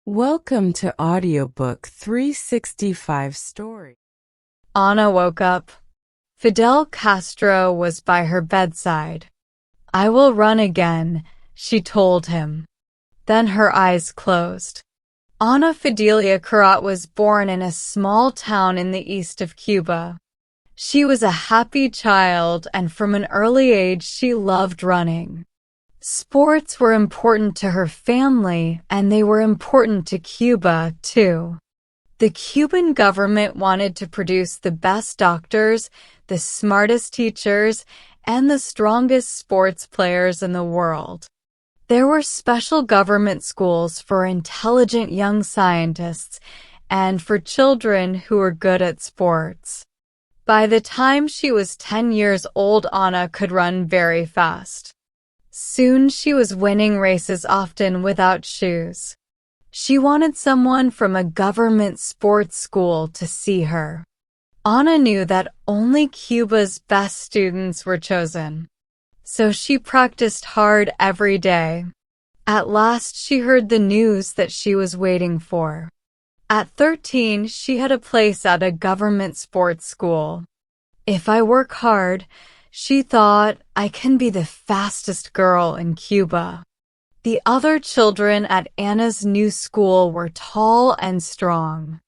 Welcome to Audiobook 365 Story. Anna woke up. Fidel Castro was by her bedside. "I will run again," she told him. Then her eyes closed. Ana Fidelia Quirot was born in a small town in the east of Cuba. She was a happy child, and from an early age she loved running. Sports were important to her family, and they were important to Cuba, too. The Cuban government wanted to produce the best doctors, the smartest teachers, and the strongest sports players in the world. There were special government schools for intelligent young scientists and for children who were good at sports. By the time she was 10 years old, Anna could run very fast. Soon she was winning races, often without shoes. She wanted someone from a government sports school to see her. Anna knew that only Cuba's best students were chosen. So she practiced hard every day. At last she heard the news that she was waiting for. At 13, she had a place at a government sports school. "If I work hard," she thought, "I can be the fastest girl in Cuba." The other children at Anna's new school were tall and strong.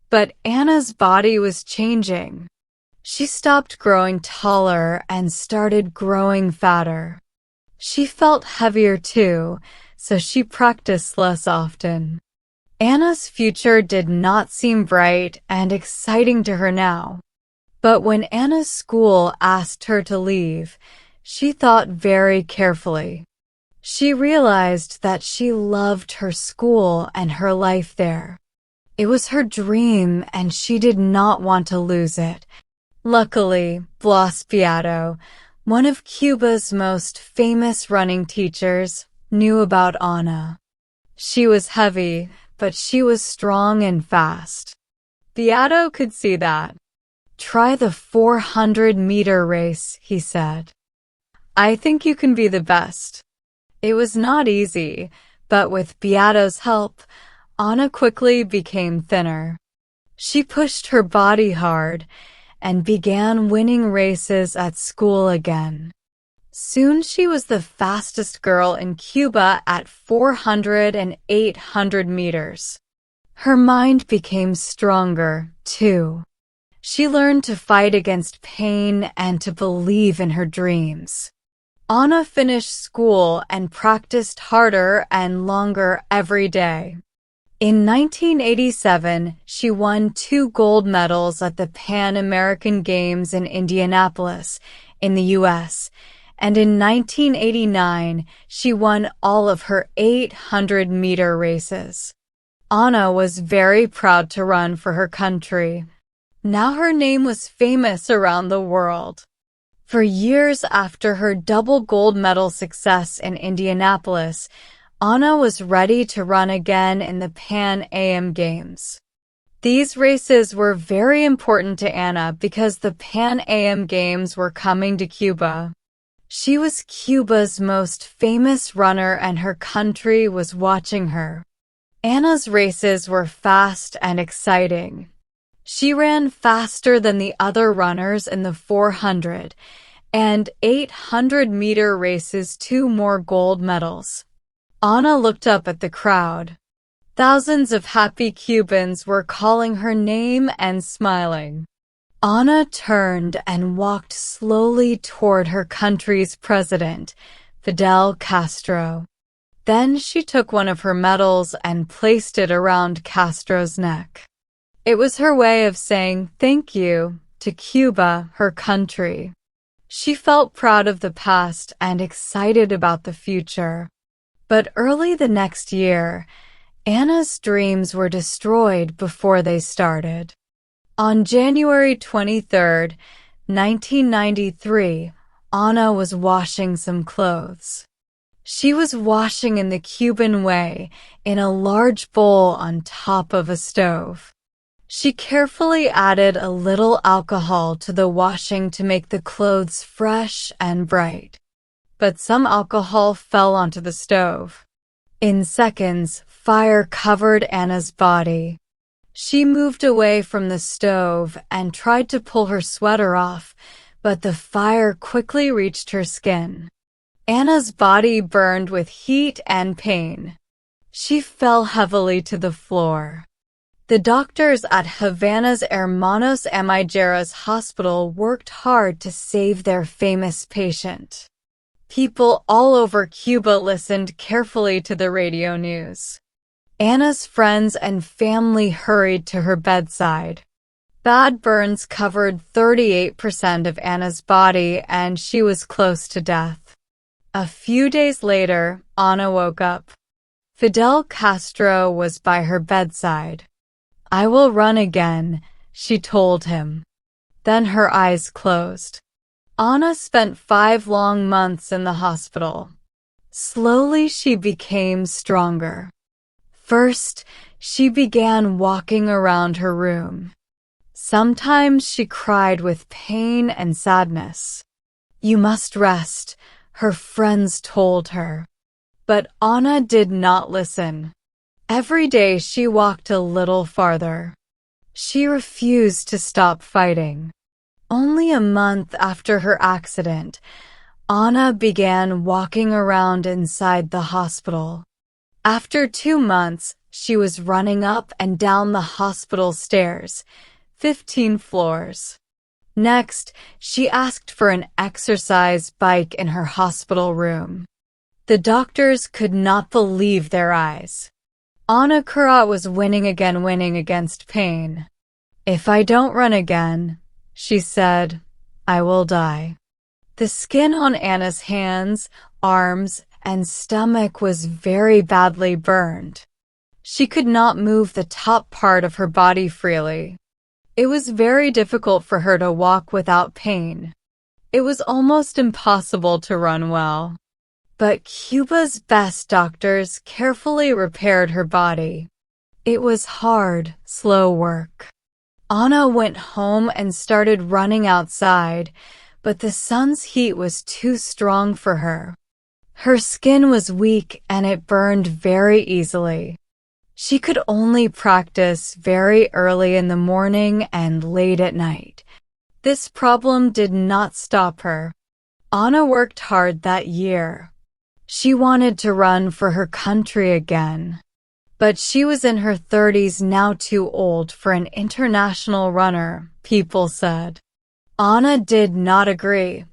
But Anna's body was changing. She stopped growing taller and started growing fatter. She felt heavier too, so she practiced less often. Anna's future did not seem bright and exciting to her now. But when Anna's school asked her to leave, she thought very carefully. She realized that she loved her school and her life there. It was her dream, and she did not want to lose it. Luckily, Blas Beato, one of Cuba's most famous running teachers, knew about Anna. She was heavy, but she was strong and fast. Beato could see that. "Try the 400-meter race," he said. "I think you can be the best." It was not easy, but with Beato's help, Anna quickly became thinner. She pushed her body hard and began winning races at school again. Soon she was the fastest girl in Cuba at 400 and 800 meters. Her mind became stronger, too. She learned to fight against pain and to believe in her dreams. Anna finished school and practiced harder and longer every day. In 1987, she won 2 gold medals at the Pan American Games in Indianapolis, in the U.S., and in 1989, she won all of her 800-meter races. Anna was very proud to run for her country. Now her name was famous around the world. For years after her double gold medal success in Indianapolis, Anna was ready to run again in the Pan Am Games. These races were very important to Anna because the Pan Am Games were coming to Cuba. She was Cuba's most famous runner, and her country was watching her. Anna's races were fast and exciting. She ran faster than the other runners in the 400 and 800-meter races, 2 more gold medals. Anna looked up at the crowd. Thousands of happy Cubans were calling her name and smiling. Anna turned and walked slowly toward her country's president, Fidel Castro. Then she took one of her medals and placed it around Castro's neck. It was her way of saying thank you to Cuba, her country. She felt proud of the past and excited about the future. But early the next year, Anna's dreams were destroyed before they started. On January 23, 1993, Anna was washing some clothes. She was washing in the Cuban way, in a large bowl on top of a stove. She carefully added a little alcohol to the washing to make the clothes fresh and bright. But some alcohol fell onto the stove. In seconds, fire covered Anna's body. She moved away from the stove and tried to pull her sweater off, but the fire quickly reached her skin. Anna's body burned with heat and pain. She fell heavily to the floor. The doctors at Havana's Hermanos Amigueras hospital worked hard to save their famous patient. People all over Cuba listened carefully to the radio news. Anna's friends and family hurried to her bedside. Bad burns covered 38% of Anna's body, and she was close to death. A few days later, Anna woke up. Fidel Castro was by her bedside. "I will run again," she told him. Then her eyes closed. Anna spent 5 long months in the hospital. Slowly she became stronger. First, she began walking around her room. Sometimes she cried with pain and sadness. "You must rest," her friends told her. But Anna did not listen. Every day she walked a little farther. She refused to stop fighting. Only a month after her accident, Anna began walking around inside the hospital. After 2 months, she was running up and down the hospital stairs, 15 floors. Next, she asked for an exercise bike in her hospital room. The doctors could not believe their eyes. Fidelia Quirot was winning against pain. "If I don't run again," she said, "I will die." The skin on Anna's hands, arms, and stomach was very badly burned. She could not move the top part of her body freely. It was very difficult for her to walk without pain. It was almost impossible to run well. But Cuba's best doctors carefully repaired her body. It was hard, slow work. Anna went home and started running outside, but the sun's heat was too strong for her. Her skin was weak and it burned very easily. She could only practice very early in the morning and late at night. This problem did not stop her. Anna worked hard that year. She wanted to run for her country again. But she was in her 30s, now too old for an international runner, people said. Anna did not agree.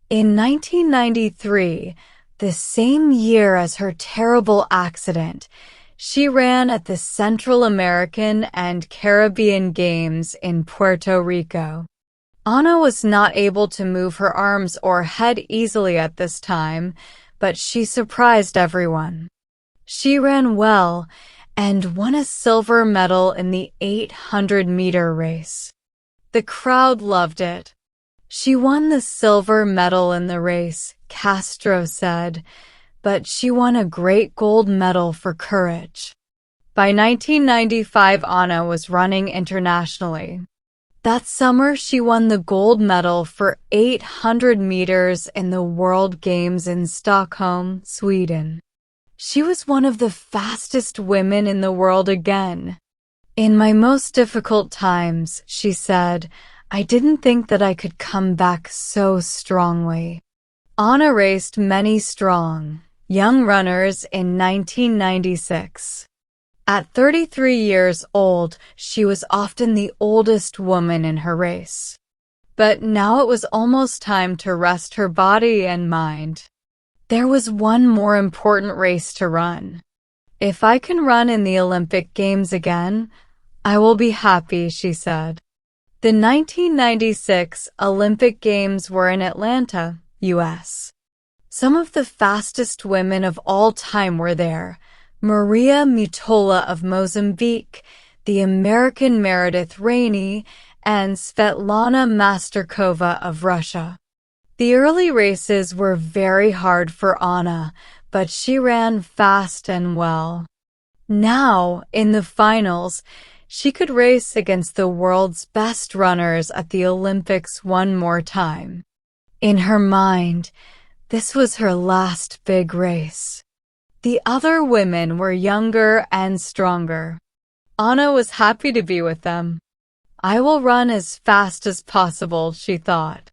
In 1993, the same year as her terrible accident, she ran at the Central American and Caribbean Games in Puerto Rico. Anna was not able to move her arms or head easily at this time, but she surprised everyone. She ran well and won a silver medal in the 800-meter race. The crowd loved it. "She won the silver medal in the race," Castro said, "but she won a great gold medal for courage." By 1995, Anna was running internationally. That summer, she won the gold medal for 800 meters in the World Games in Stockholm, Sweden. She was one of the fastest women in the world again. "In my most difficult times," she said, "I didn't think that I could come back so strongly." Anna raced many strong, young runners in 1996. At 33 years old, she was often the oldest woman in her race. But now it was almost time to rest her body and mind. There was one more important race to run. "If I can run in the Olympic Games again, I will be happy," she said. The 1996 Olympic Games were in Atlanta, U.S. Some of the fastest women of all time were there. Maria Mutola of Mozambique, the American Meredith Rainey, and Svetlana Masterkova of Russia. The early races were very hard for Anna, but she ran fast and well. Now, in the finals, she could race against the world's best runners at the Olympics one more time. In her mind, this was her last big race. The other women were younger and stronger. Anna was happy to be with them. I will run as fast as possible, she thought.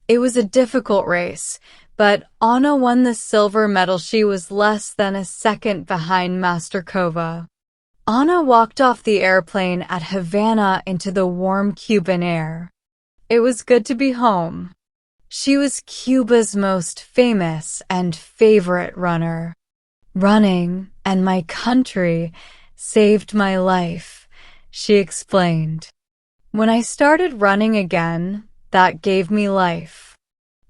It was a difficult race, but Anna won the silver medal. She was less than a second behind Masterkova. Anna walked off the airplane at Havana into the warm Cuban air. It was good to be home. She was Cuba's most famous and favorite runner. Running and my country saved my life, she explained. When I started running again, that gave me life.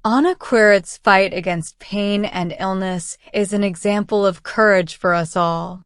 Anna Quirot's fight against pain and illness is an example of courage for us all.